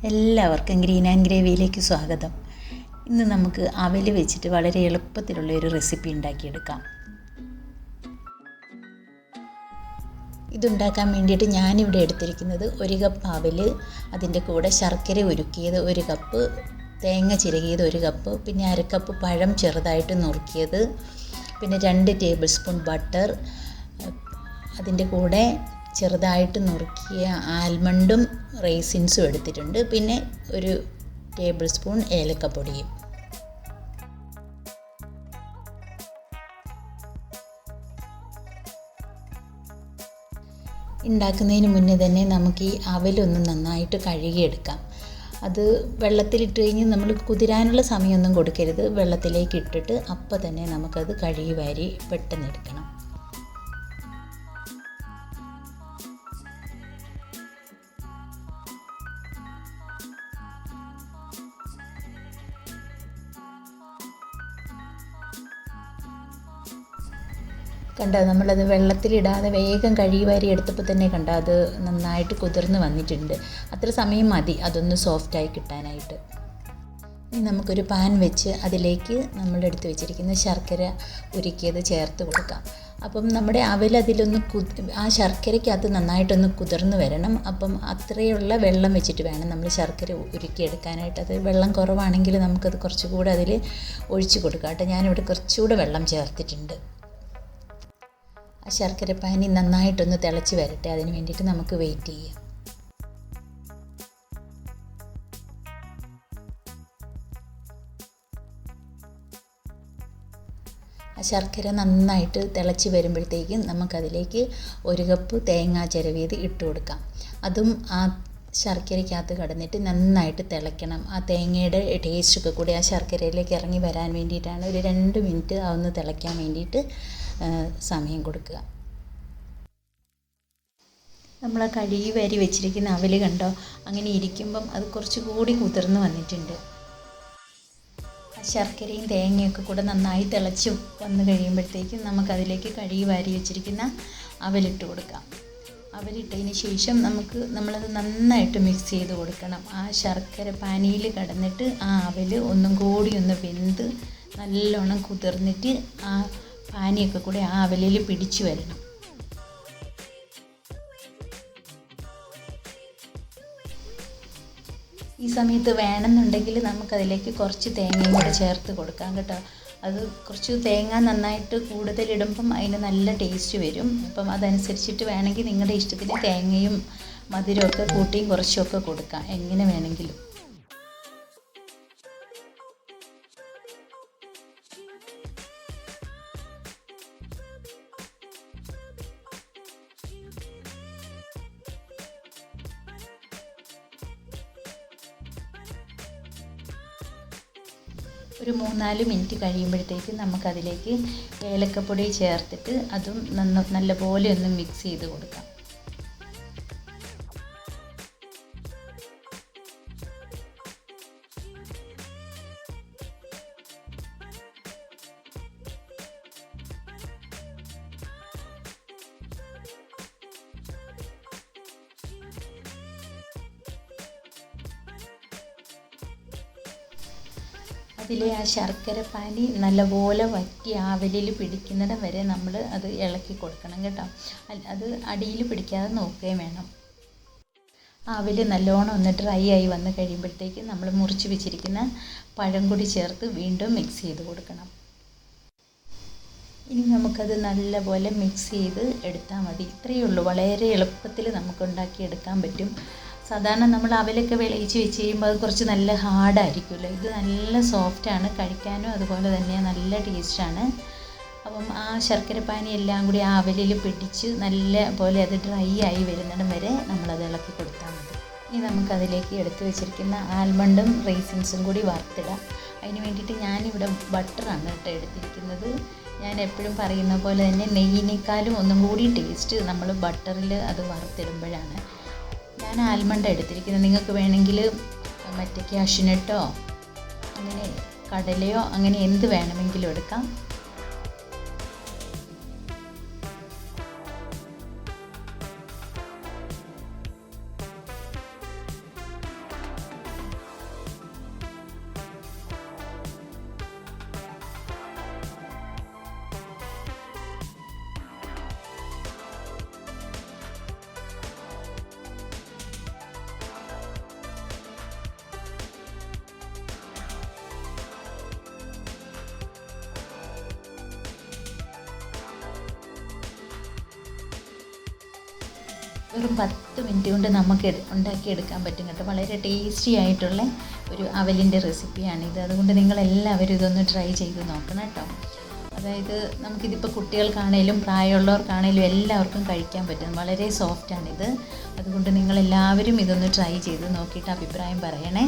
എല്ലാവർക്കും green and ഗ്രേവിയിലേക്ക് സ്വാഗതം. ഇന്ന് നമുക്ക് അവൽ വെച്ചിട്ട് വളരെ എളുപ്പത്തിലുള്ള ഒരു റെസിപ്പി ഉണ്ടാക്കിയെടുക്കാം. ഇതുണ്ടാക്കാൻ വേണ്ടിയിട്ട് ഞാനിവിടെ എടുത്തിരിക്കുന്നത് 1 കപ്പ് അവൽ, അതിൻ്റെ കൂടെ ശർക്കര ഉരുക്കിയത് 1 കപ്പ്, തേങ്ങ ചിരകിയത് 1 കപ്പ്, പിന്നെ 1/2 കപ്പ് പഴം ചെറുതായിട്ട് നുറുക്കിയത്, പിന്നെ 2 ടേബിൾ സ്പൂൺ ബട്ടർ, അതിൻ്റെ കൂടെ ചെറുതായിട്ട് നുറുക്കിയ ആൽമണ്ടും റൈസിൻസും എടുത്തിട്ടുണ്ട്, പിന്നെ 1 ടേബിൾ സ്പൂൺ ഏലക്കപ്പൊടിയും. ഉണ്ടാക്കുന്നതിന് മുന്നേ തന്നെ നമുക്ക് ഈ അവലൊന്ന് നന്നായിട്ട് കഴുകിയെടുക്കാം. അത് വെള്ളത്തിലിട്ട് കഴിഞ്ഞ് നമ്മൾ കുതിരാനുള്ള സമയമൊന്നും കൊടുക്കരുത്. വെള്ളത്തിലേക്ക് ഇട്ടിട്ട് അപ്പോൾ തന്നെ നമുക്കത് കഴുകി വാരി പെട്ടെന്ന് എടുക്കണം. കണ്ടോ, നമ്മളത് വെള്ളത്തിലിടാതെ വേഗം കഴുകി വാരി എടുത്തപ്പോൾ തന്നെ കണ്ടോ അത് നന്നായിട്ട് കുതിർന്ന് വന്നിട്ടുണ്ട്. അത്ര സമയം മതി അതൊന്ന് സോഫ്റ്റായി കിട്ടാനായിട്ട്. ഇനി നമുക്കൊരു പാൻ വെച്ച് അതിലേക്ക് നമ്മളെടുത്ത് വെച്ചിരിക്കുന്ന ശർക്കര ഉരുക്കിയത് ചേർത്ത് കൊടുക്കാം. അപ്പം നമ്മുടെ അവൽ അതിലൊന്ന് ആ ശർക്കരയ്ക്കകത്ത് നന്നായിട്ടൊന്ന് കുതിർന്ന് വരണം. അപ്പം അത്രയുള്ള വെള്ളം വെച്ചിട്ട് വേണം നമ്മൾ ശർക്കര ഉരുക്കിയെടുക്കാനായിട്ട്. അത് വെള്ളം കുറവാണെങ്കിൽ നമുക്കത് കുറച്ചുകൂടെ അതിൽ ഒഴിച്ച് കൊടുക്കാം കേട്ടോ. ഞാനിവിടെ കുറച്ചുകൂടെ വെള്ളം ചേർത്തിട്ടുണ്ട്. ആ ശർക്കര പാനി നന്നായിട്ടൊന്ന് തിളച്ച് വരട്ടെ, അതിന് വേണ്ടിയിട്ട് നമുക്ക് വെയിറ്റ് ചെയ്യാം. ആ ശർക്കര നന്നായിട്ട് തിളച്ച് വരുമ്പോഴത്തേക്കും നമുക്കതിലേക്ക് 1 കപ്പ് തേങ്ങ ചിരവിയത് ഇട്ട് കൊടുക്കാം. അതും ആ ശർക്കരയ്ക്കകത്ത് കിടന്നിട്ട് നന്നായിട്ട് തിളയ്ക്കണം. ആ തേങ്ങയുടെ ടേസ്റ്റൊക്കെ കൂടി ആ ശർക്കരയിലേക്ക് ഇറങ്ങി വരാൻ വേണ്ടിയിട്ടാണ്. ഒരു 2 മിനിറ്റ് അതൊന്ന് തിളയ്ക്കാൻ വേണ്ടിയിട്ട് സമയം കൊടുക്കുക. നമ്മൾ ആ കഴുകി വാരി വെച്ചിരിക്കുന്ന അവൽ കണ്ടോ, അങ്ങനെ ഇരിക്കുമ്പം അത് കുറച്ചുകൂടി കുതിർന്ന് വന്നിട്ടുണ്ട്. ആ ശർക്കരയും തേങ്ങയൊക്കെ കൂടെ നന്നായി തിളച്ച് വന്ന് കഴിയുമ്പോഴത്തേക്കും നമുക്കതിലേക്ക് കഴുകി വാരി വെച്ചിരിക്കുന്ന അവലിട്ട് കൊടുക്കാം. അവലിട്ടതിന് ശേഷം നമ്മളത് നന്നായിട്ട് മിക്സ് ചെയ്ത് കൊടുക്കണം. ആ ശർക്കര പാനിയിൽ കിടന്നിട്ട് ആ അവൽ ഒന്നും കൂടി ഒന്ന് വെന്ത് നല്ലോണം കുതിർന്നിട്ട് ആ പാനിയൊക്കെ കൂടെ ആ അവലിൽ പിടിച്ചു വരണം. ഈ സമയത്ത് വേണമെന്നുണ്ടെങ്കിൽ നമുക്കതിലേക്ക് കുറച്ച് തേങ്ങയും കൂടെ ചേർത്ത് കൊടുക്കാം കേട്ടോ. അത് കുറച്ച് തേങ്ങ നന്നായിട്ട് കൂടുതലിടുമ്പം അതിന് നല്ല ടേസ്റ്റ് വരും. അപ്പം അതനുസരിച്ചിട്ട് വേണമെങ്കിൽ നിങ്ങളുടെ ഇഷ്ടത്തിന് തേങ്ങയും മധുരമൊക്കെ കൂട്ടിയും കുറച്ചൊക്കെ കൊടുക്കാം, എങ്ങനെ വേണമെങ്കിലും. ഒരു 3-4 മിനിറ്റ് കഴിയുമ്പോഴത്തേക്ക് നമുക്കതിലേക്ക് ഏലക്കപ്പൊടി ചേർത്തിട്ട് അതും നല്ലപോലെ ഒന്ന് മിക്സ് ചെയ്ത് കൊടുക്കാം. അതിലെ ആ ശർക്കര പാനി നല്ലപോലെ വറ്റി ആവലിൽ പിടിക്കുന്നിടം വരെ നമ്മൾ അത് ഇളക്കി കൊടുക്കണം കേട്ടോ. അത് അടിയിൽ പിടിക്കാതെ നോക്കുകയും വേണം. ആവൽ നല്ലോണം ഒന്ന് ഡ്രൈ ആയി വന്ന് കഴിയുമ്പോഴത്തേക്ക് നമ്മൾ മുറിച്ച് വെച്ചിരിക്കുന്ന പഴം കൂടി ചേർത്ത് വീണ്ടും മിക്സ് ചെയ്ത് കൊടുക്കണം. ഇനി നമുക്കത് നല്ലപോലെ മിക്സ് ചെയ്ത് എടുത്താൽ മതി. ഇത്രയേ ഉള്ളൂ. വളരെ എളുപ്പത്തിൽ നമുക്ക് ഉണ്ടാക്കിയെടുക്കാൻ പറ്റും. സാധാരണ നമ്മൾ അവലൊക്കെ വിളയിച്ച് വെച്ച് കഴിയുമ്പോൾ അത് കുറച്ച് നല്ല ഹാർഡായിരിക്കുമല്ലോ. ഇത് നല്ല സോഫ്റ്റാണ്, കഴിക്കാനും അതുപോലെ തന്നെ നല്ല ടേസ്റ്റാണ്. അപ്പം ആ ശർക്കരപ്പാനി എല്ലാം കൂടി ആ അവലിൽ പിടിച്ച് നല്ല പോലെ അത് ഡ്രൈ ആയി വരുന്നിടം വരെ നമ്മളത് ഇളക്കി കൊടുത്താൽ മതി. ഇനി നമുക്കതിലേക്ക് എടുത്ത് വെച്ചിരിക്കുന്ന ആൽമണ്ടും റൈസിൻസും കൂടി വറുത്തിടാം. അതിന് വേണ്ടിയിട്ട് ഞാനിവിടെ ബട്ടറാണ് കേട്ടോ എടുത്തിരിക്കുന്നത്. ഞാൻ എപ്പോഴും പറയുന്ന പോലെ തന്നെ നെയ്യിനേക്കാളും ഒന്നും കൂടി ടേസ്റ്റ് നമ്മൾ ബട്ടറിൽ അത് വറുത്തിടുമ്പോഴാണ്. ഞാൻ ആൽമണ്ട് എടുത്തിരിക്കുന്നത്. നിങ്ങൾക്ക് വേണമെങ്കിൽ മറ്റേ കാഷ്യൂനട്ടോ അങ്ങനെ കടലയോ അങ്ങനെ എന്ത് വേണമെങ്കിലും എടുക്കാം. വെറും 10 മിനിറ്റ് കൊണ്ട് നമുക്ക് ഉണ്ടാക്കിയെടുക്കാൻ പറ്റും കേട്ടോ. വളരെ ടേസ്റ്റി ആയിട്ടുള്ള ഒരു അവലിൻ്റെ റെസിപ്പിയാണിത്. അതുകൊണ്ട് നിങ്ങളെല്ലാവരും ഇതൊന്ന് ട്രൈ ചെയ്ത് നോക്കണം കേട്ടോ. അതായത് നമുക്കിതിപ്പോൾ കുട്ടികൾക്കാണേലും പ്രായമുള്ളവർക്കാണേലും എല്ലാവർക്കും കഴിക്കാൻ പറ്റും. വളരെ സോഫ്റ്റാണിത്. അതുകൊണ്ട് നിങ്ങളെല്ലാവരും ഇതൊന്ന് ട്രൈ ചെയ്ത് നോക്കിയിട്ട് അഭിപ്രായം പറയണേ.